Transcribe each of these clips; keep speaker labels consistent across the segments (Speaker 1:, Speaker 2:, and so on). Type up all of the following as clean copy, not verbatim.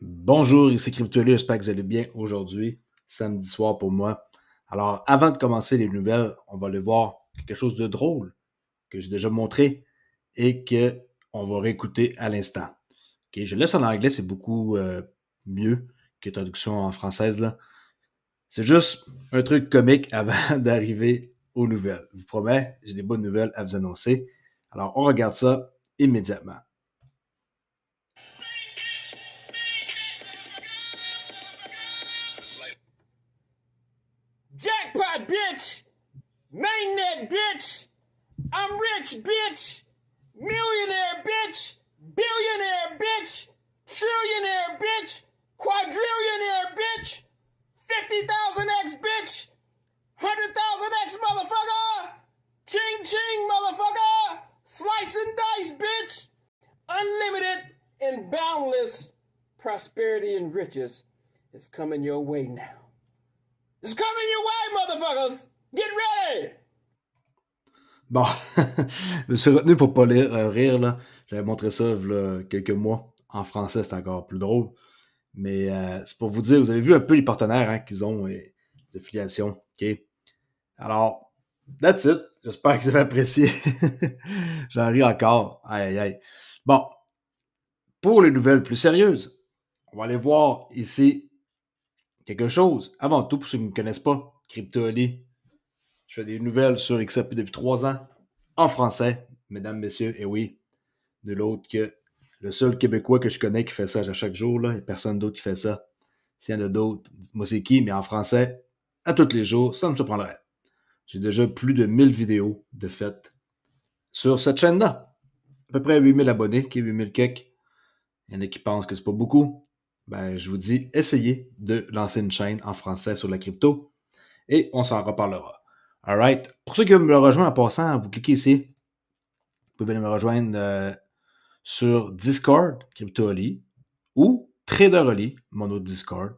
Speaker 1: Bonjour, ici CryptoLu, j'espère que vous allez bien aujourd'hui, samedi soir pour moi. Alors, avant de commencer les nouvelles, on va aller voir quelque chose de drôle que j'ai déjà montré et que on va réécouter à l'instant. Ok, je le laisse en anglais, c'est beaucoup mieux que traduction en française là. C'est juste un truc comique avant d'arriver aux nouvelles. Je vous promets, j'ai des bonnes nouvelles à vous annoncer. Alors, on regarde ça immédiatement.
Speaker 2: Jackpot, bitch! Mainnet, bitch! I'm rich, bitch! Millionaire, bitch! Billionaire, bitch! Trillionaire, bitch! Quadrillionaire, bitch! 50,000x, bitch! 100,000x, motherfucker! Ching ching, motherfucker! Slice and dice, bitch! Unlimited and boundless prosperity and riches is coming your way now. It's coming your way, motherfuckers! Get ready!
Speaker 1: Bon, je me suis retenu pour pas rire, là. J'avais montré ça il y a quelques mois. En français, c'est encore plus drôle. Mais c'est pour vous dire, vous avez vu un peu les partenaires hein, qu'ils ont, les affiliations. OK? Alors, that's it. J'espère que vous avez apprécié. J'en ris encore. Aïe, aïe, aïe. Bon, pour les nouvelles plus sérieuses, on va aller voir ici quelque chose. Avant tout, pour ceux qui ne me connaissent pas, CryptoOli, je fais des nouvelles sur XRP depuis 3 ans, en français, mesdames, messieurs, et oui, nul autre que le seul Québécois que je connais qui fait ça à chaque jour. Là. Il n'y a personne d'autre qui fait ça. S'il y en a d'autres, dites-moi c'est qui, mais en français, à tous les jours, ça me surprendrait. J'ai déjà plus de 1000 vidéos de faites sur cette chaîne-là. À peu près 8000 abonnés, qui est 8000 quelques. Il y en a qui pensent que c'est pas beaucoup. Ben, je vous dis, essayez de lancer une chaîne en français sur la crypto et on s'en reparlera. Alright. Pour ceux qui veulent me rejoindre en passant, vous cliquez ici. Vous pouvez venir me rejoindre sur Discord, CryptoOli, ou TraderOli, mon autre Discord,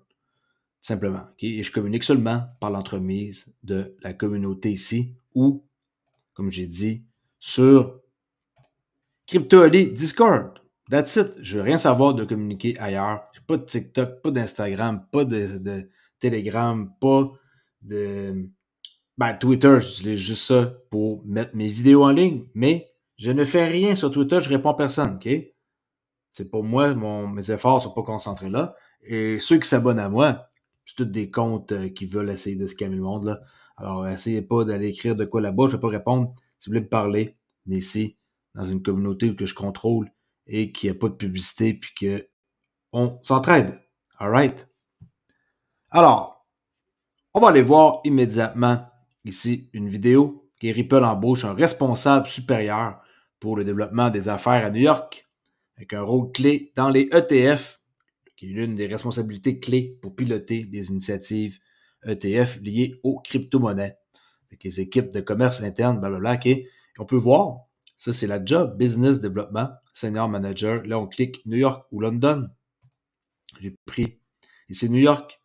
Speaker 1: simplement. Okay? Et je communique seulement par l'entremise de la communauté ici, ou, comme j'ai dit, sur CryptoOli Discord. That's it. Je veux rien savoir de communiquer ailleurs. J'ai pas de TikTok, pas d'Instagram, pas de Telegram, pas de... Ben, Twitter, j'utilise juste ça pour mettre mes vidéos en ligne, mais je ne fais rien sur Twitter, je réponds à personne, OK? C'est pour moi, mes efforts sont pas concentrés là. Et ceux qui s'abonnent à moi, c'est tous des comptes qui veulent essayer de scammer le monde, là. Alors, essayez pas d'aller écrire de quoi là-bas, je vais pas répondre. Si vous voulez me parler, venez ici, dans une communauté que je contrôle et qui a pas de publicité, puis que on s'entraide. Alright? Alors, on va aller voir immédiatement ici une vidéo qui est Ripple embauche un responsable supérieur pour le développement des affaires à New York, avec un rôle clé dans les ETF, qui est l'une des responsabilités clés pour piloter les initiatives ETF liées aux crypto-monnaies. Avec les équipes de commerce interne, blablabla, OK. Et on peut voir, ça c'est la job, Business Development, Senior Manager. Là, on clique New York ou London. J'ai pris ici New York.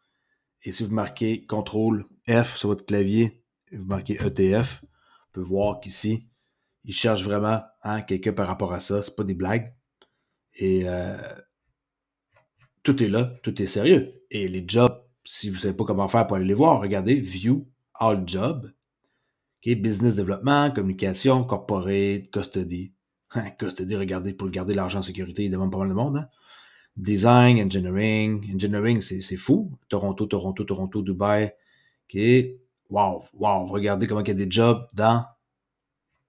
Speaker 1: Et si vous marquez CTRL F sur votre clavier, et vous marquez ETF, on peut voir qu'ici, il cherche vraiment hein, quelqu'un par rapport à ça. C'est pas des blagues. Et tout est là, tout est sérieux. Et les jobs, si vous ne savez pas comment faire pour aller les voir, regardez View All Jobs. Okay, business Development, communication, corporate, custody. Custody, regardez, pour garder l'argent en sécurité, il demande pas mal de monde. Hein? Design, engineering. Engineering, c'est fou. Toronto, Toronto, Toronto, Dubaï. OK. Wow, wow. Regardez comment il y a des jobs dans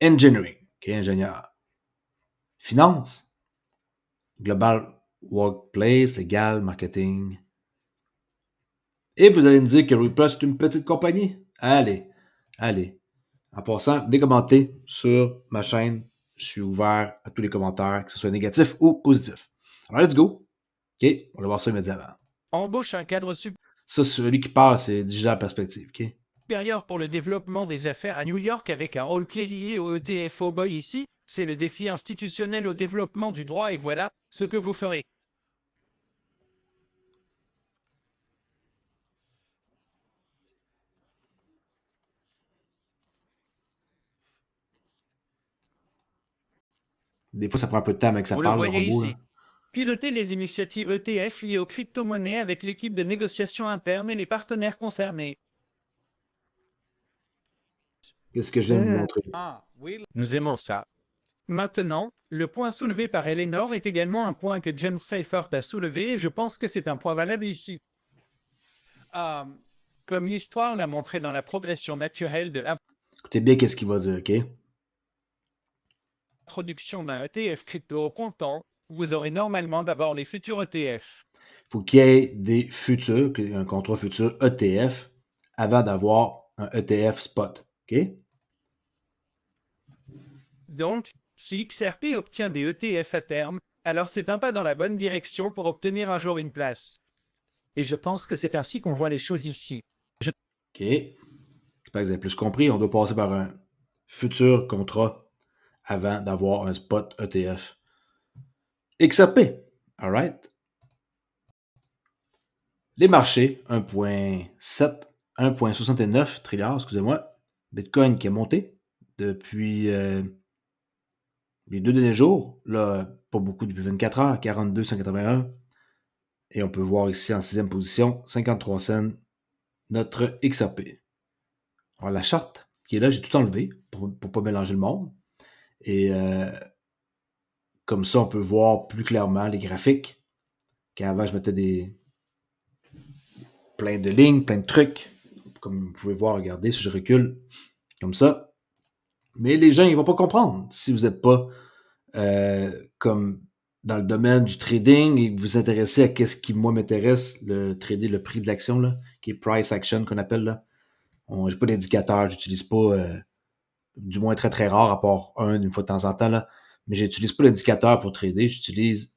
Speaker 1: engineering. OK, ingénieur. Finance. Global workplace, légal, marketing. Et vous allez me dire que Ripple, c'est une petite compagnie? Allez, allez. En passant, venez commenter sur ma chaîne. Je suis ouvert à tous les commentaires, que ce soit négatif ou positif. Alors, let's go. OK, on va voir ça immédiatement.
Speaker 3: Embauche un cadre
Speaker 1: Ça, celui qui parle, c'est Digital Perspective, OK?
Speaker 3: supérieur pour le développement des affaires à New York avec un rôle clé lié au ETF. Oh boy, ici, c'est le défi institutionnel au développement du droit et voilà ce que vous ferez.
Speaker 1: Des fois, ça prend un peu de temps avec ça
Speaker 3: Vous le
Speaker 1: parle, le
Speaker 3: voyez
Speaker 1: robot. Là.
Speaker 3: ici. Piloter les initiatives ETF liées aux crypto-monnaies avec l'équipe de négociation interne et les partenaires concernés.
Speaker 1: Qu'est-ce que je viens de vous montrer?
Speaker 3: Nous aimons ça. Maintenant, le point soulevé par Eleanor est également un point que James Seifert a soulevé et je pense que c'est un point valable ici. Comme l'histoire l'a montré dans la progression naturelle de
Speaker 1: Écoutez bien qu'est-ce qu'il va dire, OK?
Speaker 3: l'introduction d'un ETF crypto au comptant, vous aurez normalement d'abord les futurs ETF.
Speaker 1: Il faut qu'il y ait des futurs, un contrat futur ETF, avant d'avoir un ETF spot, OK?
Speaker 3: Donc, si XRP obtient des ETF à terme, alors c'est un pas dans la bonne direction pour obtenir un jour une place. Et je pense que c'est ainsi qu'on voit les choses ici.
Speaker 1: OK. J'espère que vous avez plus compris. On doit passer par un futur contrat avant d'avoir un spot ETF. XRP. All right? Les marchés, 1,7, 1,69 trilliards, excusez-moi. Bitcoin qui a monté depuis les 2 derniers jours. Là, pas beaucoup depuis 24 heures, 42, 181. Et on peut voir ici en 6e position, 53 cents, notre XRP. Alors la charte qui est là, j'ai tout enlevé pour ne pas mélanger le monde. Et comme ça, on peut voir plus clairement les graphiques. Qu'avant, je mettais plein de lignes, plein de trucs. Comme vous pouvez voir, regardez, si je recule, comme ça. Mais les gens, ils vont pas comprendre. Si vous n'êtes pas comme dans le domaine du trading et que vous vous intéressez à qu'est-ce qui, moi, m'intéresse, le trader, le prix de l'action, là, qui est price action, qu'on appelle, là. J'ai pas d'indicateur, j'utilise pas, du moins très très rare, à part une fois de temps en temps, là. Mais j'utilise pas l'indicateur pour trader, j'utilise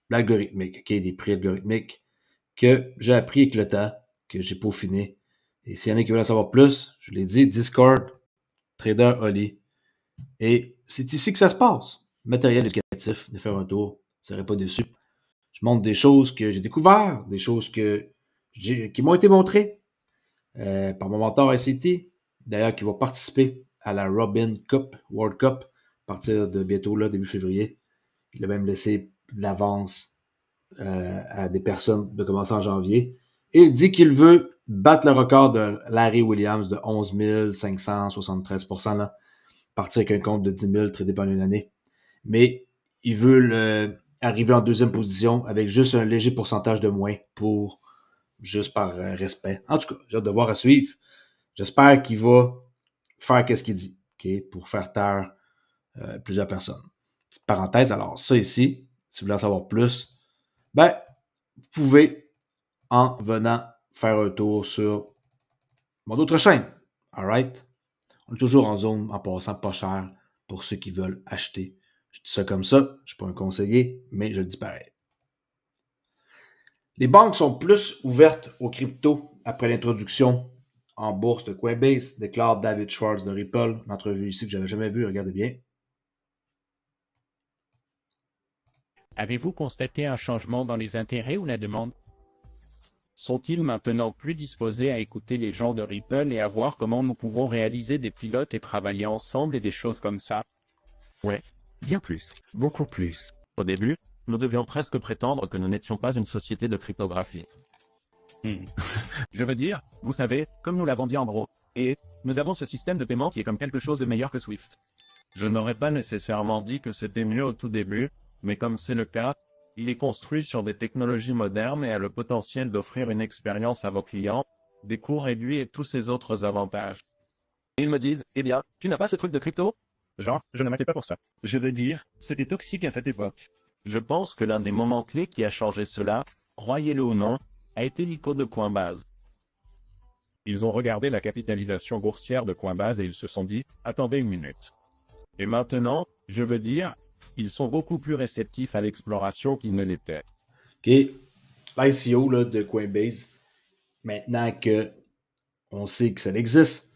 Speaker 1: l'algorithmique, OK, des prix algorithmiques que j'ai appris avec le temps, que j'ai peaufiné. Et s'il y en a qui veulent en savoir plus, je l'ai dit, Discord, Trader Oli. Et c'est ici que ça se passe. Matériel éducatif, de faire un tour, vous ne serez pas déçu. Je montre des choses que j'ai découvertes, des choses qui m'ont été montrées par mon mentor ICT, d'ailleurs qui va participer à la Robin Cup, World Cup, à partir de bientôt, là, début février. Il a même laissé de l'avance à des personnes de commencer en janvier. Et il dit qu'il veut battre le record de Larry Williams de 11 573%, là, partir avec un compte de 10 000 tradé pendant une année. Mais il veut arriver en 2e position avec juste un léger pourcentage de moins juste par respect. En tout cas, j'ai hâte de voir à suivre. J'espère qu'il va faire ce qu'il dit, okay, pour faire taire plusieurs personnes. Petite parenthèse, alors ça ici, si vous voulez en savoir plus, vous pouvez, en venant faire un tour sur mon autre chaîne. Alright? On est toujours en zone en passant pas cher pour ceux qui veulent acheter. Je dis ça comme ça, je ne suis pas un conseiller, mais je le dis pareil. Les banques sont plus ouvertes aux cryptos après l'introduction en bourse de Coinbase, déclare David Schwartz de Ripple, une entrevue ici que je n'avais jamais vue, regardez bien.
Speaker 3: Avez-vous constaté un changement dans les intérêts ou la demande? Sont-ils maintenant plus disposés à écouter les gens de Ripple et à voir comment nous pouvons réaliser des pilotes et travailler ensemble et des choses comme ça?
Speaker 4: Ouais, bien plus, beaucoup plus. Au début, nous devions presque prétendre que nous n'étions pas une société de cryptographie.
Speaker 3: Je veux dire, vous savez, comme nous l'avons dit en gros, et nous avons ce système de paiement qui est comme quelque chose de meilleur que Swift.
Speaker 4: Je n'aurais pas nécessairement dit que c'était mieux au tout début, mais comme c'est le cas, il est construit sur des technologies modernes et a le potentiel d'offrir une expérience à vos clients, des coûts réduits et tous ces autres avantages.
Speaker 3: Ils me disent, eh bien, tu n'as pas ce truc de crypto?
Speaker 4: Genre, je ne m'inquiète pas pour ça. Je veux dire, c'était toxique à cette époque. Je pense que l'un des moments clés qui a changé cela, croyez-le ou non, a été l'ICO de Coinbase.
Speaker 5: Ils ont regardé la capitalisation boursière de Coinbase et ils se sont dit, attendez une minute.
Speaker 4: Et maintenant, je veux dire, ils sont beaucoup plus réceptifs à l'exploration qu'ils ne l'étaient.
Speaker 1: OK. L'ICO là, de Coinbase, maintenant qu'on sait que ça existe,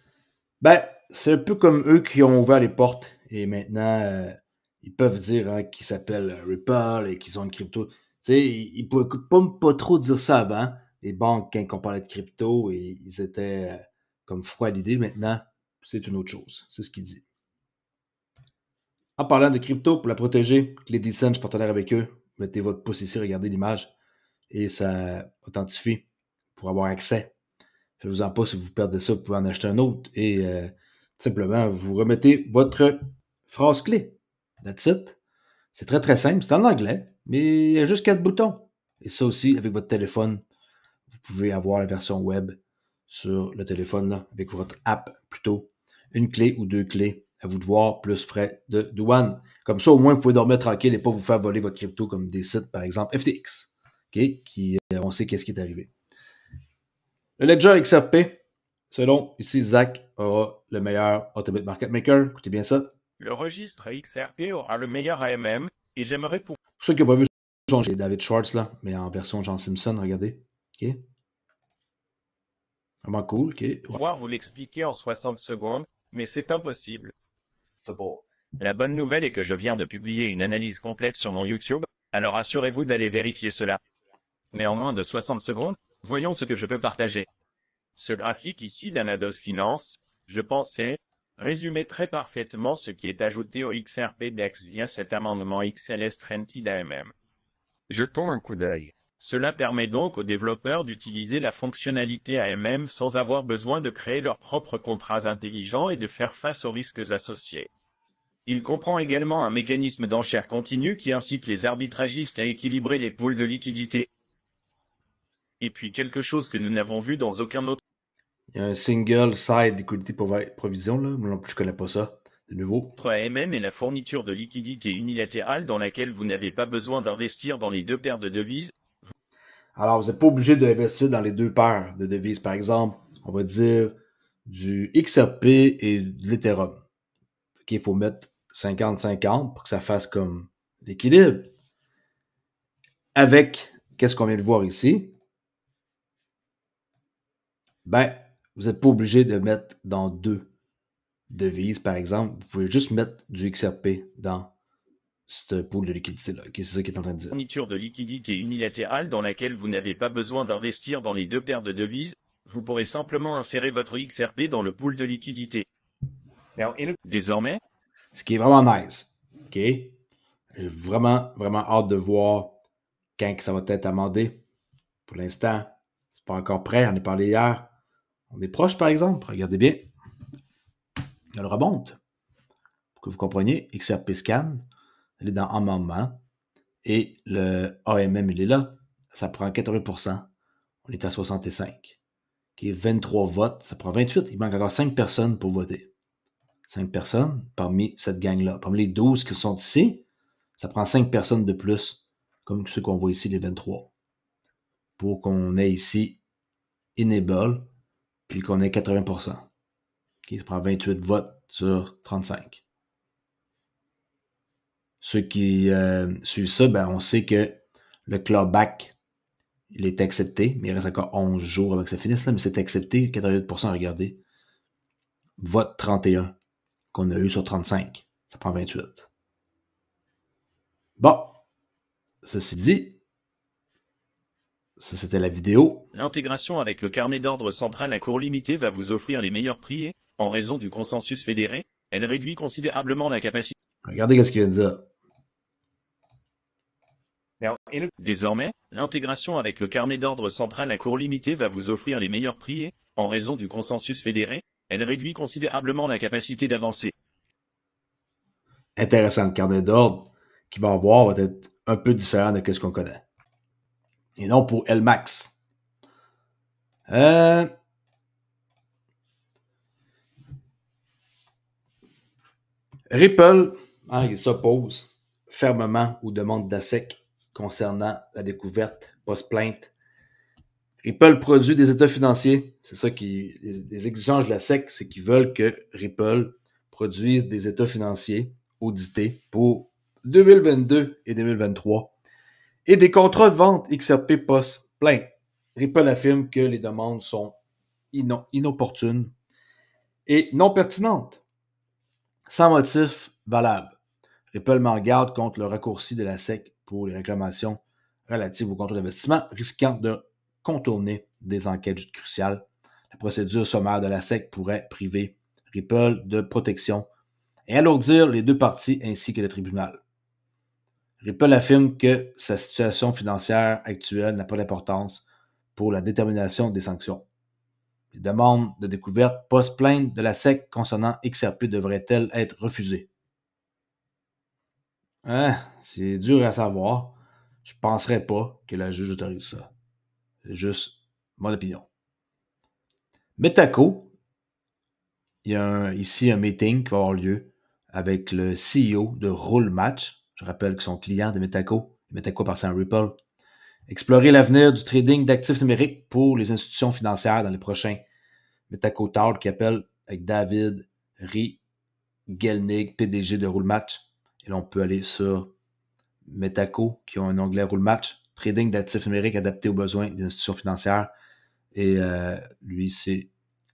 Speaker 1: c'est un peu comme eux qui ont ouvert les portes et maintenant, ils peuvent dire qu'ils s'appellent Ripple et qu'ils ont une crypto. Tu sais, ils ne pouvaient pas trop dire ça avant. Les banques, quand on parlait de crypto, ils étaient comme froids à l'idée. Maintenant, c'est une autre chose. C'est ce qu'il dit. En parlant de crypto, pour la protéger, Clédicent, je suis partenaire avec eux. mettez votre pouce ici, regardez l'image, et ça authentifie pour avoir accès. Faites-vous-en pas, si vous perdez ça, vous pouvez en acheter un autre, et tout simplement, vous remettez votre phrase clé. That's it. C'est très très simple, c'est en anglais, mais il y a juste 4 boutons. Et ça aussi, avec votre téléphone, vous pouvez avoir la version web sur le téléphone, là, avec votre app plutôt. Une clé ou 2 clés, à vous de voir, plus frais de douane. Comme ça, au moins, vous pouvez dormir tranquille et pas vous faire voler votre crypto comme des sites, par exemple FTX, okay, qui, on sait qu'est-ce qui est arrivé. Le Ledger XRP, selon ici Zach, aura le meilleur Ultimate Market Maker. Écoutez bien ça.
Speaker 3: Le registre XRP aura le meilleur AMM, et j'aimerais
Speaker 1: Pour ceux qui n'ont pas vu son c'est David Schwartz, là, mais en version John Simpson, regardez. OK? Vraiment cool, OK?
Speaker 3: pouvoir vous l'expliquer en 60 secondes, mais c'est impossible. La bonne nouvelle est que je viens de publier une analyse complète sur mon YouTube, alors assurez-vous d'aller vérifier cela. Mais en moins de 60 secondes, voyons ce que je peux partager. Ce graphique ici d'Anados Finance, je pensais, résumait très parfaitement ce qui est ajouté au XRP DEX via cet amendement XLS Trended AMM. Jetons un coup d'œil. Cela permet donc aux développeurs d'utiliser la fonctionnalité AMM sans avoir besoin de créer leurs propres contrats intelligents et de faire face aux risques associés. Il comprend également un mécanisme d'enchère continue qui incite les arbitragistes à équilibrer les pools de liquidité. Et puis quelque chose que nous n'avons vu dans aucun autre.
Speaker 1: Il y a un single side liquidity provision, là. Moi non plus, je connais pas ça. De nouveau.
Speaker 3: AMM est la fourniture de liquidité unilatérale dans laquelle vous n'avez pas besoin d'investir dans les deux paires de devises.
Speaker 1: Alors, vous n'êtes pas obligé d'investir dans les deux paires de devises. Par exemple, on va dire du XRP et de l'Ethereum. OK, il faut mettre 50-50 pour que ça fasse comme l'équilibre. Avec, qu'est-ce qu'on vient de voir ici? Ben, vous n'êtes pas obligé de mettre dans deux devises, par exemple. Vous pouvez juste mettre du XRP dans ce pool de liquidité-là. Okay, c'est ça qu'il est en train de dire.
Speaker 3: Fourniture de liquidité unilatérale dans laquelle vous n'avez pas besoin d'investir dans les deux paires de devises. Vous pourrez simplement insérer votre XRP dans le pool de liquidité. Désormais,
Speaker 1: ce qui est vraiment nice. OK? J'ai vraiment, vraiment hâte de voir quand ça va être amendé. Pour l'instant, c'est pas encore prêt. On en a parlé hier. On est proche, par exemple. Regardez bien. Elle remonte. Pour que vous compreniez, XRP Scan, elle est dans amendement. Et le AMM, il est là. Ça prend 80%. On est à 65. OK? 23 votes. Ça prend 28. Il manque encore 5 personnes pour voter. 5 personnes parmi cette gang-là. Parmi les 12 qui sont ici, ça prend 5 personnes de plus, comme ceux qu'on voit ici, les 23, pour qu'on ait ici Enable, puis qu'on ait 80%. Okay, ça prend 28 votes sur 35. Ceux qui suivent ça, ben, on sait que le clawback, il est accepté, mais il reste encore 11 jours avant que ça finisse, là, mais c'est accepté, 88%, regardez. Vote 31 qu'on a eu sur 35. Ça prend 28. Bon, ceci dit, ça c'était la vidéo.
Speaker 3: L'intégration avec le carnet d'ordre central à cours limité va vous offrir les meilleurs prix et, en raison du consensus fédéré, elle réduit considérablement la capacité.
Speaker 1: Regardez ce qu'il vient de dire.
Speaker 3: Désormais, l'intégration avec le carnet d'ordre central à cours limité va vous offrir les meilleurs prix et, en raison du consensus fédéré, elle réduit considérablement la capacité d'avancer.
Speaker 1: Intéressant, le carnet d'ordre qu'il va avoir va être un peu différent de ce qu'on connaît. Et non pour LMAX. Ripple, il s'oppose fermement aux demandes d'ASEC concernant la découverte post-plainte. Ripple produit des états financiers. C'est ça qui, les exigences de la SEC, c'est qu'ils veulent que Ripple produise des états financiers audités pour 2022 et 2023 et des contrats de vente XRP post-plainte. Ripple affirme que les demandes sont inopportunes et non pertinentes, sans motif valable. Ripple met en garde contre le raccourci de la SEC pour les réclamations relatives aux contrats d'investissement, risquant de contourner des enquêtes cruciales. La procédure sommaire de la SEC pourrait priver Ripple de protection et alourdir les deux parties ainsi que le tribunal. Ripple affirme que sa situation financière actuelle n'a pas d'importance pour la détermination des sanctions. Les demandes de découverte post-plainte de la SEC concernant XRP devraient-elles être refusées? C'est dur à savoir. Je ne penserais pas que la juge autorise ça. C'est juste mon opinion. Metaco, il y a ici un meeting qui va avoir lieu avec le CEO de Rollmatch. Je rappelle qu'ils sont clients de Metaco. Metaco appartient à Ripple. Explorer l'avenir du trading d'actifs numériques pour les institutions financières dans les prochains Metaco Talk qui appelle avec David Gelnig, PDG de Rollmatch. Et là, on peut aller sur Metaco, qui ont un onglet Rollmatch, trading d'actifs numériques adaptés aux besoins des institutions financières. Et lui, c'est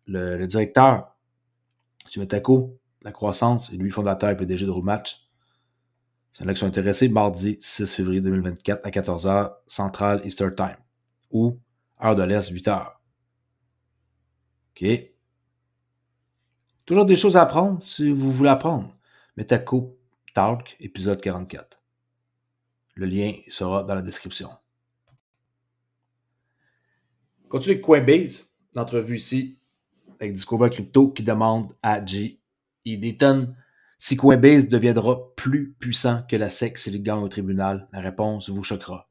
Speaker 1: le directeur du Metaco, la croissance, et lui, fondateur et PDG de Rollmatch. C'est là qui sont intéressés mardi 6 février 2024 à 14h Central Eastern Time ou heure de l'Est 8h. OK. Toujours des choses à apprendre si vous voulez apprendre. Metaco Talk, épisode 44. Le lien sera dans la description. Continue avec Coinbase. L'entrevue ici avec Discover Crypto qui demande à G. Eaton si Coinbase deviendra plus puissant que la SEC s'il gagne au tribunal. La réponse vous choquera.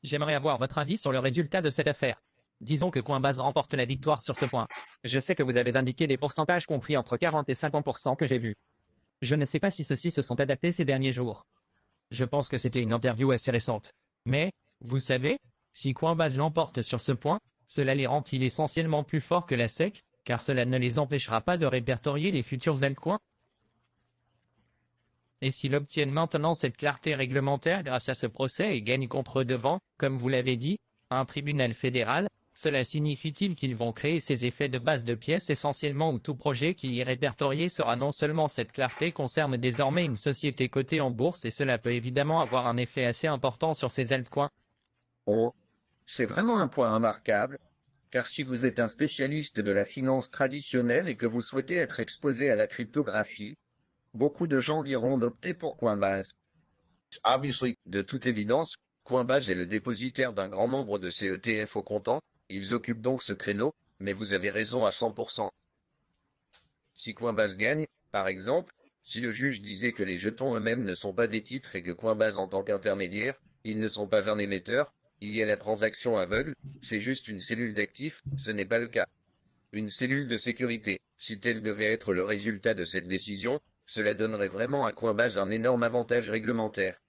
Speaker 6: J'aimerais avoir votre avis sur le résultat de cette affaire. Disons que Coinbase remporte la victoire sur ce point. Je sais que vous avez indiqué des pourcentages compris entre 40 et 50% que j'ai vus. Je ne sais pas si ceux-ci se sont adaptés ces derniers jours. Je pense que c'était une interview assez récente. Mais, vous savez, si Coinbase l'emporte sur ce point, cela les rend-il essentiellement plus forts que la SEC, car cela ne les empêchera pas de répertorier les futurs altcoins? Et s'ils obtiennent maintenant cette clarté réglementaire grâce à ce procès et gagnent contre devant, comme vous l'avez dit, un tribunal fédéral, cela signifie-t-il qu'ils vont créer ces effets de base de pièces essentiellement où tout projet qui y est répertorié sera non seulement cette clarté concerne désormais une société cotée en bourse et cela peut évidemment avoir un effet assez important sur ces altcoins?
Speaker 7: Oh, c'est vraiment un point remarquable, car si vous êtes un spécialiste de la finance traditionnelle et que vous souhaitez être exposé à la cryptographie, beaucoup de gens iront d'opter pour Coinbase. De toute évidence, Coinbase est le dépositaire d'un grand nombre de ces ETF au comptant, ils occupent donc ce créneau, mais vous avez raison à 100%. Si Coinbase gagne, par exemple, si le juge disait que les jetons eux-mêmes ne sont pas des titres et que Coinbase en tant qu'intermédiaire, ils ne sont pas un émetteur, il y a la transaction aveugle, c'est juste une cellule d'actifs, ce n'est pas le cas. Une cellule de sécurité, si tel devait être le résultat de cette décision, cela donnerait vraiment à Coinbase un énorme avantage réglementaire.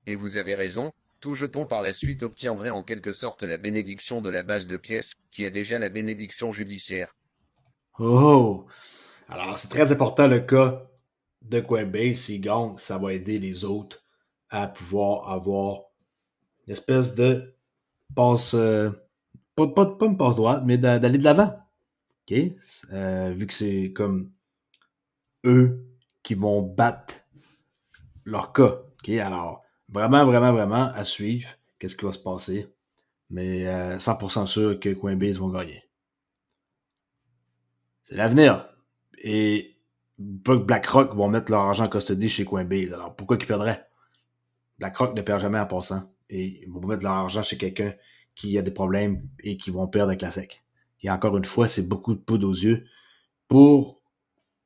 Speaker 7: Et vous avez raison, tout jeton par la suite obtiendrait en quelque sorte la bénédiction de la base de pièces, qui a déjà la bénédiction judiciaire.
Speaker 1: Oh! Alors, c'est très important le cas de Coinbase. S'il gagne, ça va aider les autres à pouvoir avoir une espèce de passe, pas une passe droite, mais d'aller de l'avant. OK? Vu que c'est comme eux qui vont battre leur cas. OK? Alors, vraiment, vraiment, vraiment à suivre qu'est-ce qui va se passer. Mais 100% sûr que Coinbase vont gagner. C'est l'avenir. Et BlackRock vont mettre leur argent en custody chez Coinbase. Alors, pourquoi ils perdraient? BlackRock ne perd jamais en passant. Et ils vont mettre leur argent chez quelqu'un qui a des problèmes et qui vont perdre avec la SEC. Et encore une fois, c'est beaucoup de poudre aux yeux pour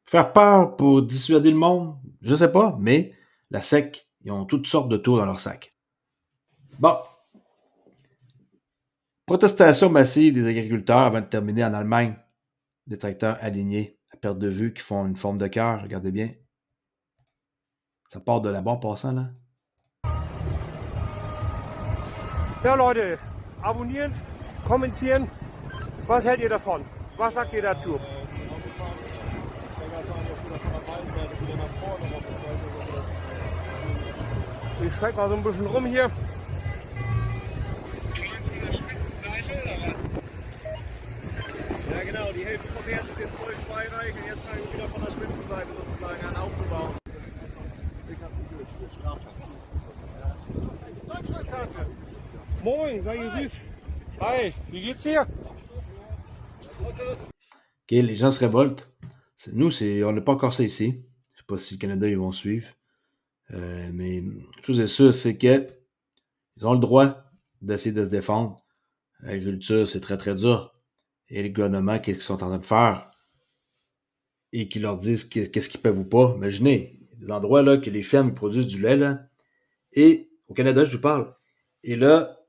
Speaker 1: faire peur, pour dissuader le monde. Je sais pas, mais la SEC, ils ont toutes sortes de tours dans leur sac. Bon. Protestation massive des agriculteurs avant de terminer en Allemagne. Des tracteurs alignés à perte de vue qui font une forme de cœur. Regardez bien. Ça part de là-bas en passant, là.
Speaker 8: Ja, Leute, abonnieren, kommentieren. Was hält ihr davon? Was sagt ihr dazu? Ich schwenk mal so ein bisschen rum hier. Ja genau, die Hälfte vom Herz ist jetzt voll zweireich und jetzt fangen wir wieder von der Spitzenseite sozusagen an aufzubauen. Deutschlandkarte. Moin, sei gegrüßt. Hi, wie geht's dir?
Speaker 1: OK, les gens se révoltent. Nous, on n'a pas encore ça ici. Je ne sais pas si le Canada, ils vont suivre. Mais une chose est sûre, c'est qu'ils ont le droit d'essayer de se défendre. L'agriculture, c'est très, très dur. Et les gouvernements, qu'est-ce qu'ils sont en train de faire? Et qui leur disent qu'est-ce qu'ils peuvent ou pas. Imaginez, il y a des endroits là, que les fermes produisent du lait, là, et au Canada, je vous parle. Et là,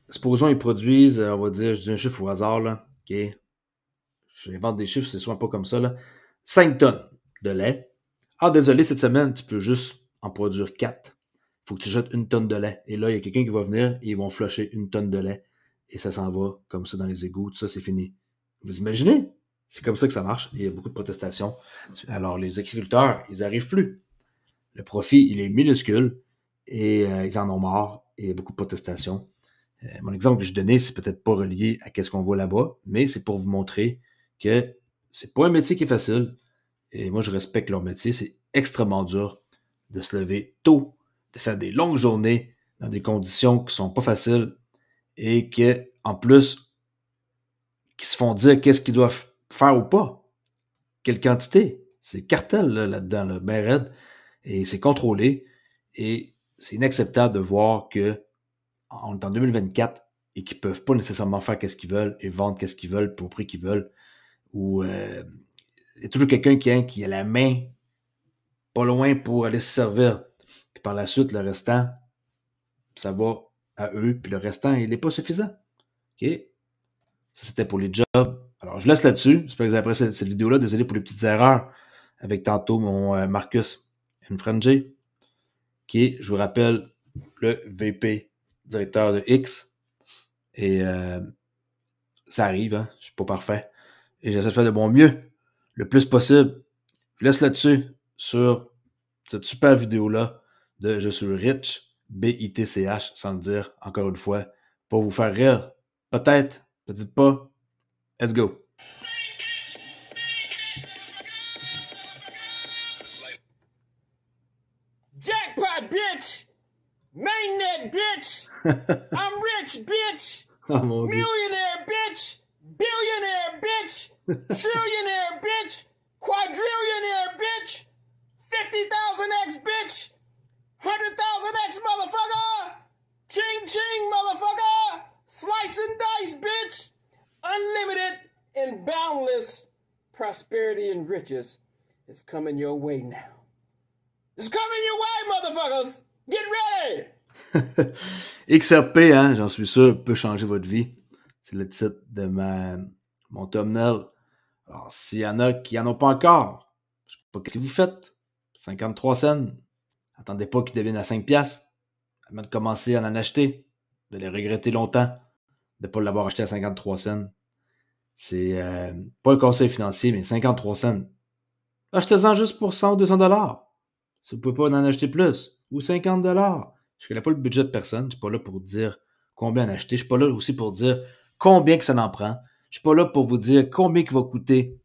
Speaker 1: supposons ils produisent, on va dire, je dis un chiffre au hasard, là, OK? J'invente des chiffres, c'est souvent pas comme ça, là. 5 tonnes de lait. Ah, désolé, cette semaine, tu peux juste en produire 4. Il faut que tu jettes 1 tonne de lait. Et là, il y a quelqu'un qui va venir et ils vont flusher 1 tonne de lait. Et ça s'en va comme ça dans les égouts. Tout ça, c'est fini. Vous imaginez? C'est comme ça que ça marche. Il y a beaucoup de protestations. Alors, les agriculteurs, ils n'arrivent plus. Le profit, il est minuscule et ils en ont marre et il y a beaucoup de protestations. Mon exemple que je donnais, c'est peut-être pas relié à ce qu'on voit là-bas, mais c'est pour vous montrer que c'est pas un métier qui est facile. Et moi, je respecte leur métier. C'est extrêmement dur de se lever tôt, de faire des longues journées dans des conditions qui sont pas faciles et que, en plus, qui se font dire qu'est-ce qu'ils doivent faire ou pas. Quelle quantité. C'est cartel là-dedans, là, ben raide. Et c'est contrôlé. Et c'est inacceptable de voir que on est en 2024 et qu'ils peuvent pas nécessairement faire qu'est-ce qu'ils veulent et vendre qu'est-ce qu'ils veulent pour le prix qu'ils veulent. Ou il y a toujours quelqu'un qui a la main pas loin pour aller se servir. Puis par la suite, le restant, ça va à eux. Puis le restant, il n'est pas suffisant. OK? Ça, c'était pour les jobs. Alors, je laisse là-dessus. J'espère que vous avez apprécié cette vidéo-là. Désolé pour les petites erreurs avec tantôt mon Marcus Nfranji, qui est, je vous rappelle, le VP directeur de X. Et ça arrive, hein? Je suis pas parfait. Et j'essaie de faire de mon mieux, le plus possible. Je laisse là-dessus sur cette super vidéo-là de Je suis Rich, B-I-T-C-H, sans le dire, encore une fois, pour vous faire rire. Peut-être, peut-être pas. Let's go.
Speaker 2: Jackpot, bitch! Mainnet, bitch! I'm rich, bitch!
Speaker 1: Oh mon Dieu.
Speaker 2: Millionaire, bitch! Billionaire, bitch! Trillionaire, bitch! Quadrillionaire, bitch! 50,000x, bitch! 100,000x, motherfucker! Ching ching, motherfucker! Slice and dice, bitch! Unlimited and boundless prosperity and riches is coming your way now. It's coming your way, motherfuckers! Get ready!
Speaker 1: XRP, hein, j'en suis sûr, peut changer votre vie. C'est le titre de mon thumbnail. Alors, s'il y en a qui n'en ont pas encore, je sais pas ce que vous faites. 53 cents. Attendez pas qu'ils deviennent à 5 piastres. Avant de commencer à en acheter. Vous allez regretter longtemps de ne pas l'avoir acheté à 53 cents. C'est pas un conseil financier, mais 53 cents. Achetez-en juste pour 100 ou 200 $. Si vous ne pouvez pas en acheter plus. Ou 50 $. Je ne connais pas le budget de personne. Je ne suis pas là pour dire combien en acheter. Je ne suis pas là aussi pour dire combien que ça en prend. Je ne suis pas là pour vous dire combien il va coûter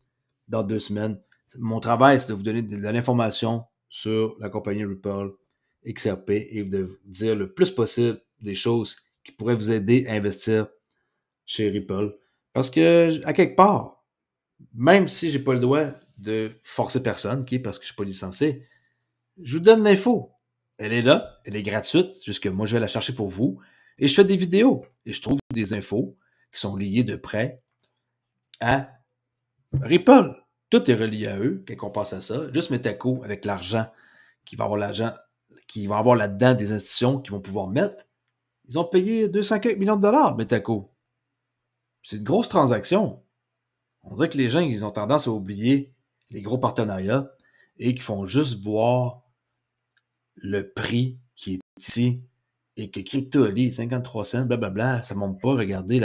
Speaker 1: dans 2 semaines. Mon travail, c'est de vous donner de l'information sur la compagnie Ripple, XRP, et de vous dire le plus possible des choses qui pourraient vous aider à investir chez Ripple. Parce que, à quelque part, même si je n'ai pas le droit de forcer personne, okay, parce que je ne suis pas licencié, je vous donne l'info. Elle est là, elle est gratuite, juste que moi, je vais la chercher pour vous. Et je fais des vidéos. Et je trouve des infos qui sont liées de près à Ripple. Tout est relié à eux, quand on pense à ça. Juste Metaco, avec l'argent qui va avoir là-dedans des institutions qui vont pouvoir mettre. Ils ont payé 204 millions de $, Metaco. C'est une grosse transaction. On dirait que les gens, ils ont tendance à oublier les gros partenariats et qu'ils font juste voir le prix qui est ici et que Crypto Ali, 53 cents, blablabla, ça ne monte pas. Regardez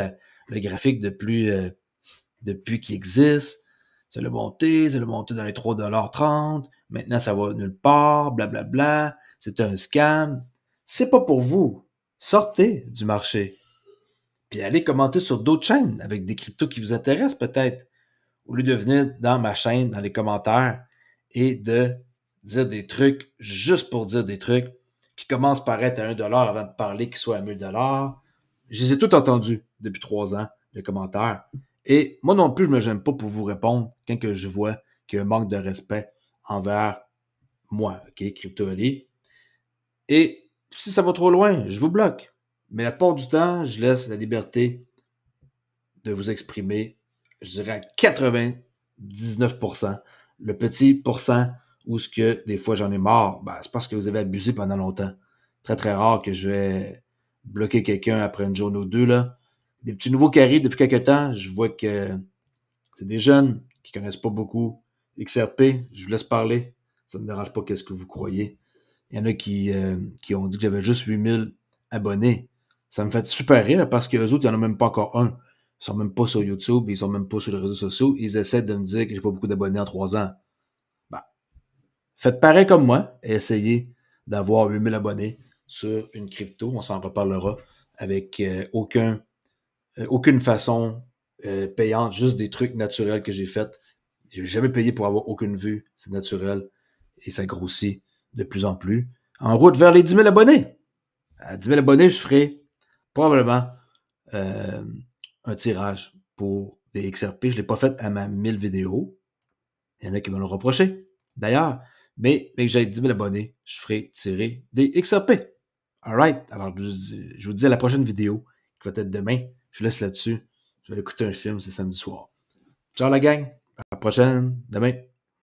Speaker 1: le graphique depuis qu'il existe. Ça l'a monté dans les 3,30 $. Maintenant, ça va nulle part, blablabla. C'est un scam. C'est pas pour vous. Sortez du marché. Puis allez commenter sur d'autres chaînes avec des cryptos qui vous intéressent peut-être. Au lieu de venir dans ma chaîne, dans les commentaires, et de dire des trucs juste pour dire des trucs qui commencent par être à 1 $ avant de parler qu'ils soient à 1000 $. Je les ai tous entendus depuis 3 ans, les commentaires. Et moi non plus, je ne me gêne pas pour vous répondre quand que je vois qu'il y a un manque de respect envers moi, OK, Crypto Ali. Et si ça va trop loin, je vous bloque. Mais la plupart du temps, je laisse la liberté de vous exprimer, je dirais à 99%. Le petit pourcent où ce que des fois j'en ai marre, ben, c'est parce que vous avez abusé pendant longtemps. Très, très rare que je vais bloquer quelqu'un après une journée ou deux, là. Des petits nouveaux qui arrivent depuis quelques temps, je vois que c'est des jeunes qui connaissent pas beaucoup XRP. Je vous laisse parler. Ça ne me dérange pas qu'est-ce que vous croyez. Il y en a qui ont dit que j'avais juste 8000 abonnés. Ça me fait super rire parce qu'eux autres, il n'y en a même pas encore un. Ils sont même pas sur YouTube, ils sont même pas sur les réseaux sociaux. Ils essaient de me dire que j'ai pas beaucoup d'abonnés en 3 ans. Ben, faites pareil comme moi et essayez d'avoir 8000 abonnés sur une crypto. On s'en reparlera avec aucune façon payante, juste des trucs naturels que j'ai fait. J'ai jamais payé pour avoir aucune vue. C'est naturel et ça grossit de plus en plus. En route vers les 10 000 abonnés. À 10 000 abonnés, je ferai probablement un tirage pour des XRP. Je ne l'ai pas fait à ma 1000 vidéos. Il y en a qui me l'ont reproché, d'ailleurs. Mais que j'ai 10 000 abonnés, je ferai tirer des XRP. Alright. Alors, je vous dis à la prochaine vidéo, qui va être demain. Je vous laisse là-dessus. Je vais aller écouter un film, c'est samedi soir. Ciao la gang. À la prochaine. Demain.